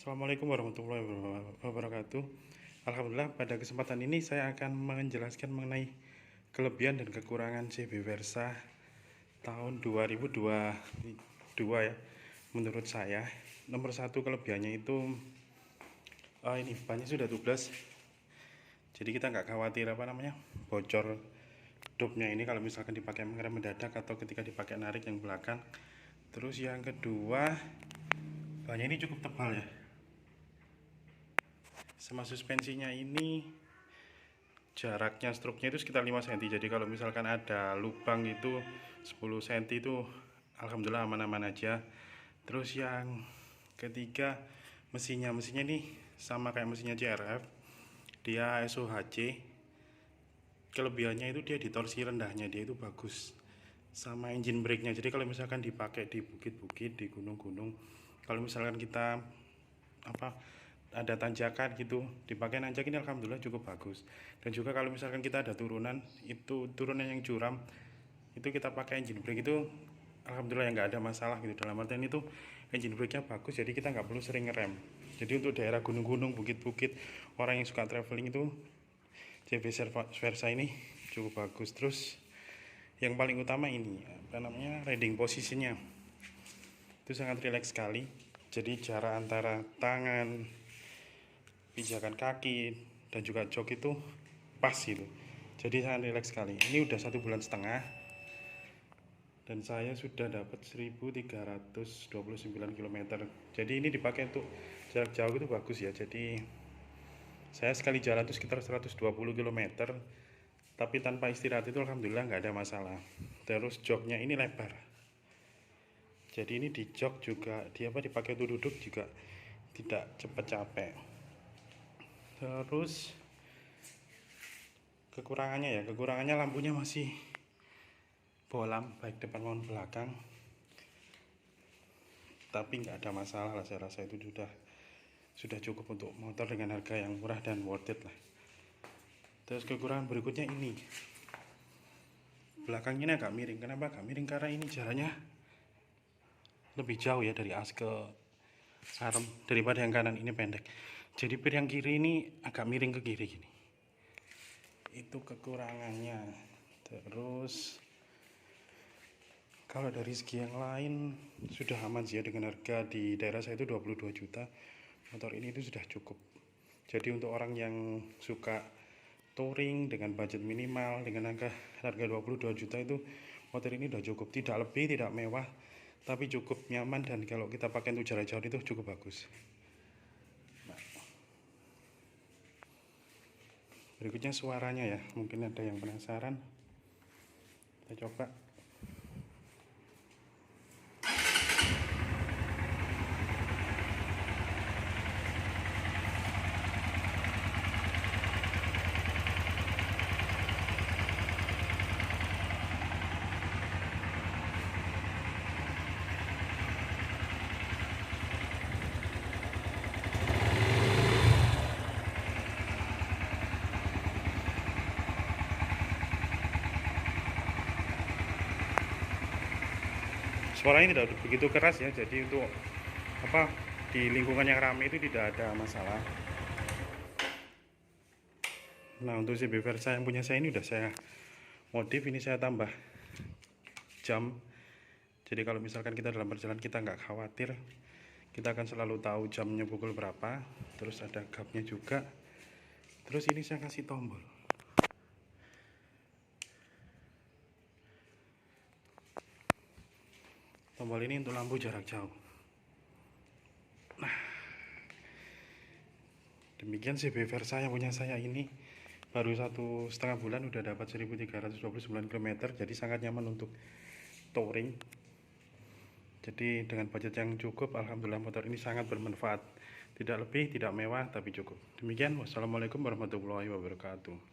Assalamualaikum warahmatullahi wabarakatuh. Alhamdulillah, pada kesempatan ini saya akan menjelaskan mengenai kelebihan dan kekurangan CB Versa tahun 2022 ya. Menurut saya, nomor satu kelebihannya itu ini bannya sudah tubles. Jadi kita nggak khawatir bocor dopnya ini kalau misalkan dipakai mengerem mendadak atau ketika dipakai narik yang belakang. Terus yang kedua, bannya ini cukup tebal ya. Sama suspensinya ini jaraknya struknya itu sekitar 5 cm. Jadi kalau misalkan ada lubang itu 10 cm itu alhamdulillah aman-aman aja. Terus yang ketiga, mesinnya ini sama kayak mesinnya CRF, dia SOHC. Kelebihannya itu dia di torsi rendahnya dia itu bagus, sama engine brake-nya. Jadi kalau misalkan dipakai di bukit-bukit, di gunung-gunung, kalau misalkan kita ada tanjakan gitu, dipakai nanjak ini alhamdulillah cukup bagus. Dan juga kalau misalkan kita ada turunan yang curam, itu kita pakai engine brake itu alhamdulillah yang nggak ada masalah gitu. Dalam artian itu engine brake-nya bagus, jadi kita nggak perlu sering ngerem. Jadi untuk daerah gunung-gunung, bukit-bukit, orang yang suka traveling itu CB Versa ini cukup bagus. Terus yang paling utama ini riding posisinya itu sangat rileks sekali. Jadi jarak antara tangan, pijakan kaki, dan juga jok itu pas gitu. Jadi sangat rileks sekali. Ini udah 1,5 bulan dan saya sudah dapat 1329 km. Jadi ini dipakai untuk jarak jauh itu bagus ya. Jadi saya sekali jalan itu sekitar 120 km, tapi tanpa istirahat itu alhamdulillah nggak ada masalah. Terus joknya ini lebar, jadi ini di jok juga dipakai untuk duduk juga tidak cepat capek. Terus kekurangannya lampunya masih bolam baik depan maupun belakang, tapi nggak ada masalah lah. Saya rasa itu sudah cukup untuk motor dengan harga yang murah dan worth it lah. Terus kekurangan berikutnya ini, belakangnya ini agak miring. Kenapa agak miring? Karena ini jalannya lebih jauh ya dari as ke arem daripada yang kanan ini pendek. Jadi pir yang kiri ini agak miring ke kiri gini. Itu kekurangannya. Terus kalau dari segi yang lain sudah aman sih ya, dengan harga di daerah saya itu 22 juta. Motor ini itu sudah cukup. Jadi untuk orang yang suka touring dengan budget minimal dengan harga 22 juta itu, motor ini udah cukup. Tidak lebih, tidak mewah, tapi cukup nyaman, dan kalau kita pakai untuk jarak jauh itu cukup bagus. Berikutnya suaranya ya, mungkin ada yang penasaran, kita coba. Suaranya tidak begitu keras ya, jadi untuk di lingkungan yang ramai itu tidak ada masalah. Nah, untuk CB Versa yang punya saya ini udah saya modif, ini saya tambah jam. Jadi kalau misalkan kita dalam perjalanan kita nggak khawatir, kita akan selalu tahu jamnya pukul berapa. Terus ada gapnya juga. Terus ini saya kasih tombol. Tombol ini untuk lampu jarak jauh. Nah, demikian CB Versa yang punya saya ini. Baru 1,5 bulan udah dapat 1329 km. Jadi sangat nyaman untuk touring. Jadi dengan budget yang cukup, alhamdulillah motor ini sangat bermanfaat. Tidak lebih, tidak mewah, tapi cukup. Demikian, wassalamualaikum warahmatullahi wabarakatuh.